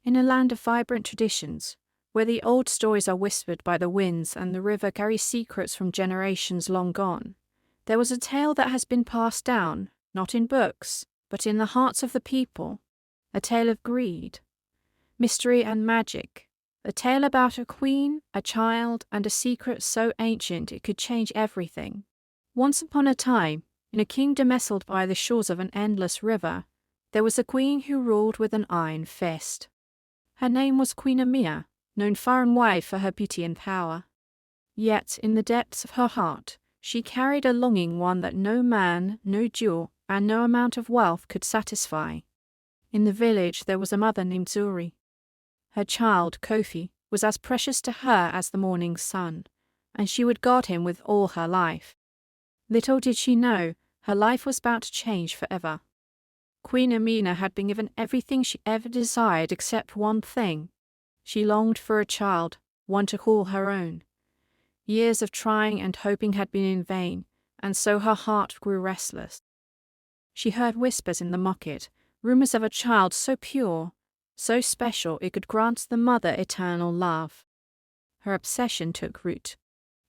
In a land of vibrant traditions, where the old stories are whispered by the winds and the river carries secrets from generations long gone, there was a tale that has been passed down, not in books, but in the hearts of the people, a tale of greed, mystery and magic, a tale about a queen, a child, and a secret so ancient it could change everything. Once upon a time, in a kingdom nestled by the shores of an endless river, there was a queen who ruled with an iron fist. Her name was Queen Amina, known far and wide for her beauty and power. Yet, in the depths of her heart, she carried a longing one that no man, no jewel, and no amount of wealth could satisfy. In the village there was a mother named Zuri. Her child, Kofi, was as precious to her as the morning sun, and she would guard him with all her life. Little did she know, her life was about to change forever. Queen Amina had been given everything she ever desired except one thing. She longed for a child, one to call her own. Years of trying and hoping had been in vain, and so her heart grew restless. She heard whispers in the market, rumors of a child so pure, so special it could grant the mother eternal love. Her obsession took root.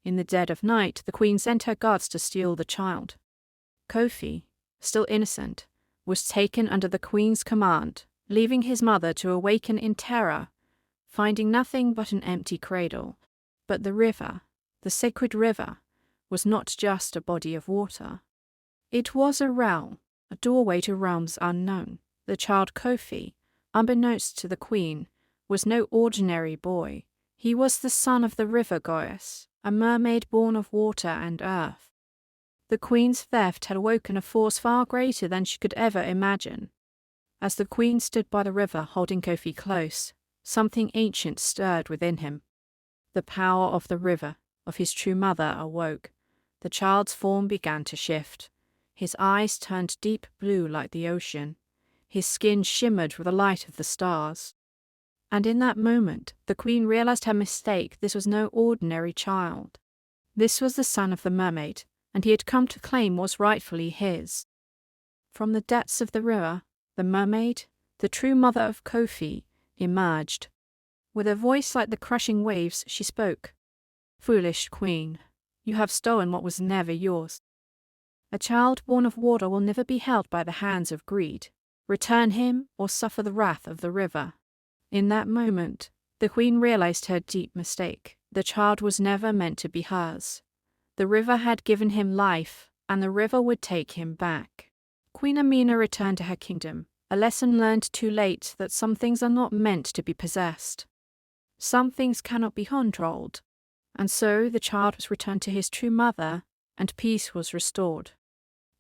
In the dead of night, the queen sent her guards to steal the child. Kofi, still innocent, was taken under the queen's command, leaving his mother to awaken in terror, finding nothing but an empty cradle. But the river, the sacred river, was not just a body of water. It was a realm, a doorway to realms unknown. The child Kofi, unbeknownst to the queen, was no ordinary boy. He was the son of the river goddess, a mermaid born of water and earth. The queen's theft had awoken a force far greater than she could ever imagine. As the queen stood by the river holding Kofi close, something ancient stirred within him. The power of the river, of his true mother, awoke. The child's form began to shift. His eyes turned deep blue like the ocean. His skin shimmered with the light of the stars. And in that moment, the queen realized her mistake. This was no ordinary child. This was the son of the mermaid, and he had come to claim was rightfully his. From the depths of the river, the mermaid, the true mother of Kofi, emerged. With a voice like the crushing waves, she spoke. "Foolish queen, you have stolen what was never yours. A child born of water will never be held by the hands of greed. Return him or suffer the wrath of the river." In that moment, the queen realized her deep mistake. The child was never meant to be hers. The river had given him life, and the river would take him back. Queen Amina returned to her kingdom, a lesson learned too late that some things are not meant to be possessed. Some things cannot be controlled. And so the child was returned to his true mother, and peace was restored.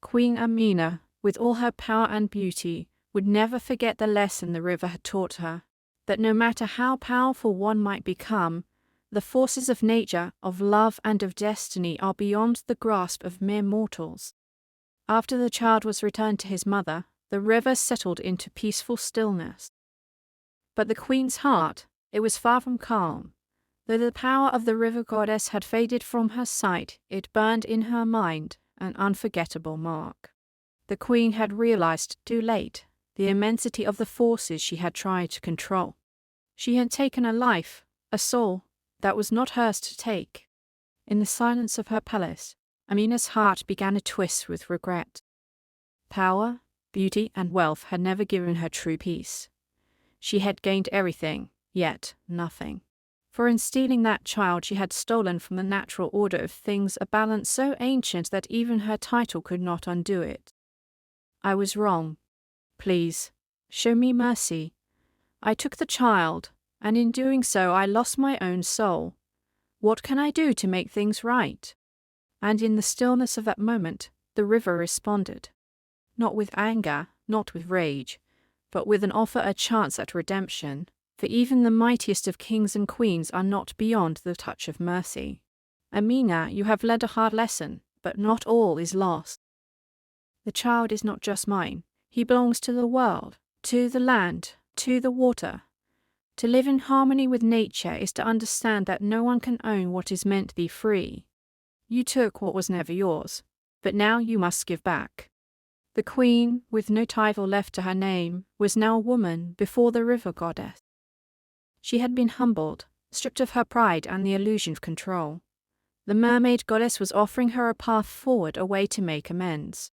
Queen Amina, with all her power and beauty, would never forget the lesson the river had taught her, that no matter how powerful one might become, the forces of nature, of love and of destiny are beyond the grasp of mere mortals. After the child was returned to his mother, the river settled into peaceful stillness. But the queen's heart, it was far from calm. Though the power of the river goddess had faded from her sight, it burned in her mind, an unforgettable mark. The queen had realized too late the immensity of the forces she had tried to control. She had taken a life, a soul, that was not hers to take. In the silence of her palace, Amina's heart began to twist with regret. Power, beauty, and wealth had never given her true peace. She had gained everything, yet nothing. For in stealing that child she had stolen from the natural order of things a balance so ancient that even her title could not undo it. "I was wrong. Please, show me mercy. I took the child, and in doing so I lost my own soul. What can I do to make things right?" And in the stillness of that moment, the river responded. Not with anger, not with rage, but with an offer a chance at redemption, for even the mightiest of kings and queens are not beyond the touch of mercy. "Amina, you have learned a hard lesson, but not all is lost. The child is not just mine. He belongs to the world, to the land, to the water. To live in harmony with nature is to understand that no one can own what is meant to be free. You took what was never yours, but now you must give back." The queen, with no title left to her name, was now a woman before the river goddess. She had been humbled, stripped of her pride and the illusion of control. The mermaid goddess was offering her a path forward, a way to make amends.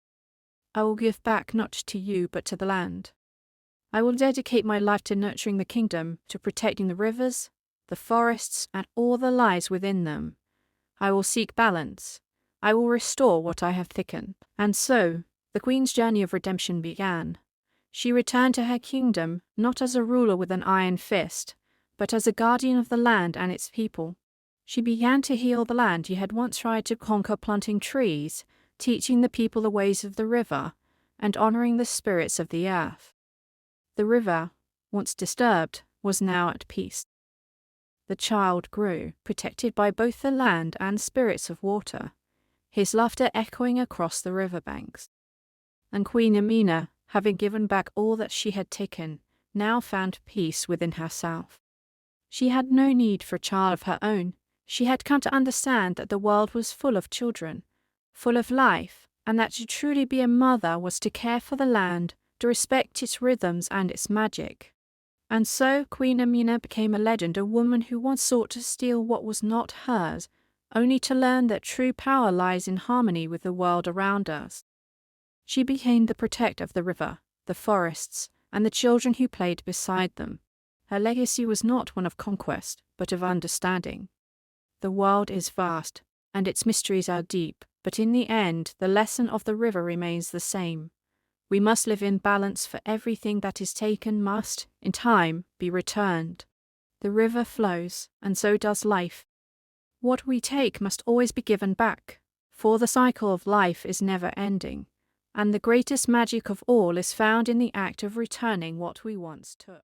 I will give back not to you but to the land. I will dedicate my life to nurturing the kingdom, to protecting the rivers, the forests, and all the lives within them. I will seek balance. I will restore what I have thickened. And so, the queen's journey of redemption began. She returned to her kingdom not as a ruler with an iron fist, but as a guardian of the land and its people. She began to heal the land she had once tried to conquer, planting trees, teaching the people the ways of the river, and honoring the spirits of the earth. The river, once disturbed, was now at peace. The child grew, protected by both the land and spirits of water, his laughter echoing across the riverbanks. And Queen Amina, having given back all that she had taken, now found peace within herself. She had no need for a child of her own. She had come to understand that the world was full of children, full of life, and that to truly be a mother was to care for the land, to respect its rhythms and its magic. And so Queen Amina became a legend, a woman who once sought to steal what was not hers, only to learn that true power lies in harmony with the world around us. She became the protector of the river, the forests, and the children who played beside them. Her legacy was not one of conquest, but of understanding. The world is vast, and its mysteries are deep, but in the end, the lesson of the river remains the same. We must live in balance, for everything that is taken must, in time, be returned. The river flows, and so does life. What we take must always be given back, for the cycle of life is never ending, and the greatest magic of all is found in the act of returning what we once took.